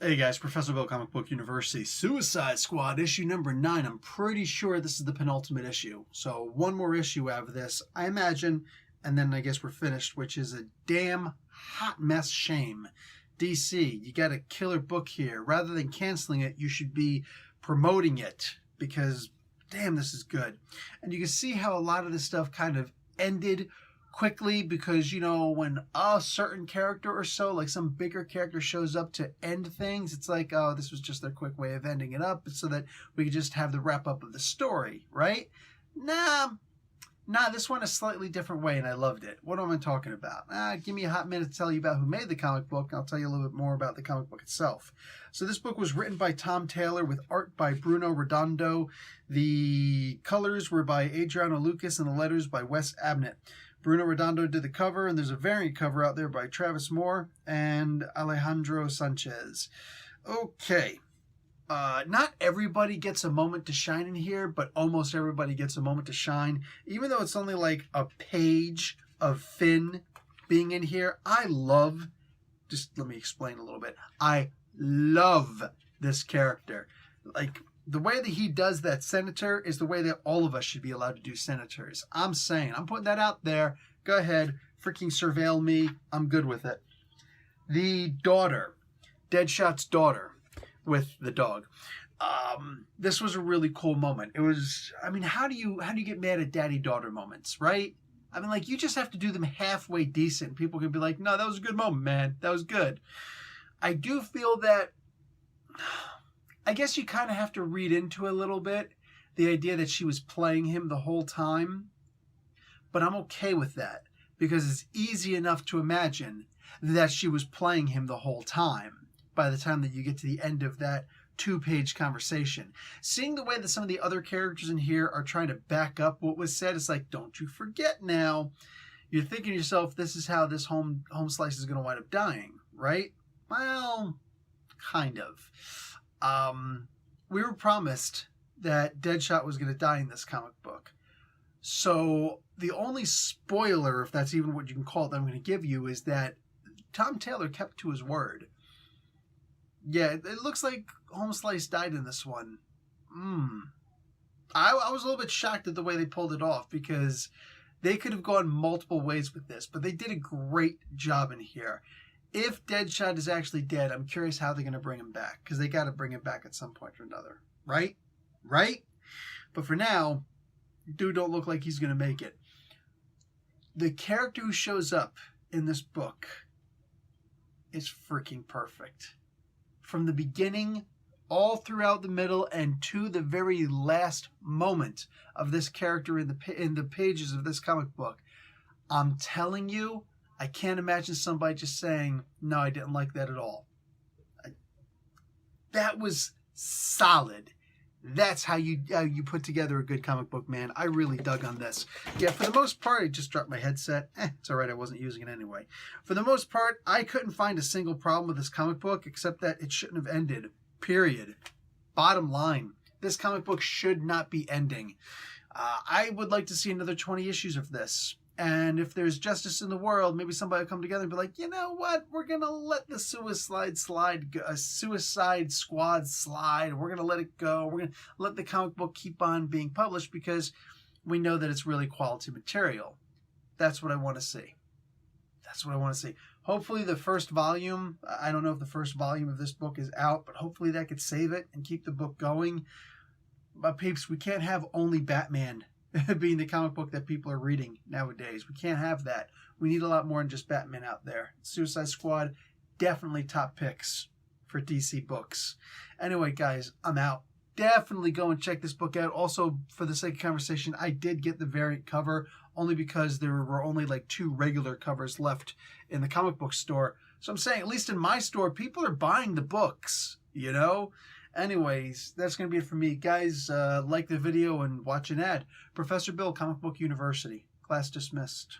Hey guys, Professor Bill, Comic Book University, Suicide Squad, issue number 9. I'm pretty sure this is the penultimate issue. So one more issue out of this, I imagine, and then I guess we're finished, which is a damn hot mess shame. DC, you got a killer book here. Rather than canceling it, you should be promoting it because, damn, this is good. And you can see how a lot of this stuff kind of ended quickly because, you know, when a certain character or so, like some bigger character shows up to end things, it's like, oh, this was just their quick way of ending it up so that we could just have the wrap up of the story, right? Nah, this went a slightly different way and I loved it. What am I talking about? Give me a hot minute to tell you about who made the comic book, and I'll tell you a little bit more about the comic book itself. So this book was written by Tom Taylor with art by Bruno Redondo. The colors were by Adriano Lucas and the letters by Wes Abnett. Bruno Redondo did the cover, and there's a variant cover out there by Travis Moore and Alejandro Sanchez. Okay. Not everybody gets a moment to shine in here, but almost everybody gets a moment to shine. Even though it's only like a page of Finn being in here, just let me explain a little bit. I love this character. Like, the way that he does that senator is the way that all of us should be allowed to do senators. I'm putting that out there. Go ahead, freaking surveil me. I'm good with it. The daughter, Deadshot's daughter with the dog. This was a really cool moment. It was, I mean, how do you get mad at daddy-daughter moments, right? I mean, like, you just have to do them halfway decent. People can be like, no, that was a good moment, man. That was good. I do feel that, I guess you kind of have to read into a little bit the idea that she was playing him the whole time. But I'm okay with that because it's easy enough to imagine that she was playing him the whole time by the time that you get to the end of that 2-page conversation. Seeing the way that some of the other characters in here are trying to back up what was said, it's like, don't you forget now. You're thinking to yourself, this is how this home slice is going to wind up dying, right? Well, kind of. We were promised that Deadshot was going to die in this comic book. So the only spoiler, if that's even what you can call it, that I'm going to give you is that Tom Taylor kept to his word. Yeah, it looks like Home Slice died in this one. I was a little bit shocked at the way they pulled it off because they could have gone multiple ways with this, but they did a great job in here. If Deadshot is actually dead, I'm curious how they're going to bring him back, because they got to bring him back at some point or another, right? Right? But for now, dude don't look like he's going to make it. The character who shows up in this book is freaking perfect. From the beginning, all throughout the middle, and to the very last moment of this character in the pages of this comic book, I'm telling you, I can't imagine somebody just saying, no, I didn't like that at all. That was solid. That's how you put together a good comic book, man. I really dug on this. Yeah, for the most part, I just dropped my headset. It's all right, I wasn't using it anyway. For the most part, I couldn't find a single problem with this comic book, except that it shouldn't have ended. Period. Bottom line, this comic book should not be ending. I would like to see another 20 issues of this. And if there's justice in the world, maybe somebody will come together and be like, you know what? We're going to let the Suicide Squad slide. We're going to let it go. We're going to let the comic book keep on being published because we know that it's really quality material. That's what I want to see. That's what I want to see. Hopefully the first volume, I don't know if the first volume of this book is out, but hopefully that could save it and keep the book going. But peeps, we can't have only Batman being the comic book that people are reading nowadays. We can't have that. We need a lot more than just Batman out there. Suicide Squad, definitely top picks for DC books. Anyway, guys, I'm out. Definitely go and check this book out. Also, for the sake of conversation, I did get the variant cover only because there were only like 2 regular covers left in the comic book store. So I'm saying, at least in my store, people are buying the books, you know? Anyways, that's going to be it for me. Guys, like the video and watch an ad. Professor Bill, Comic Book University. Class dismissed.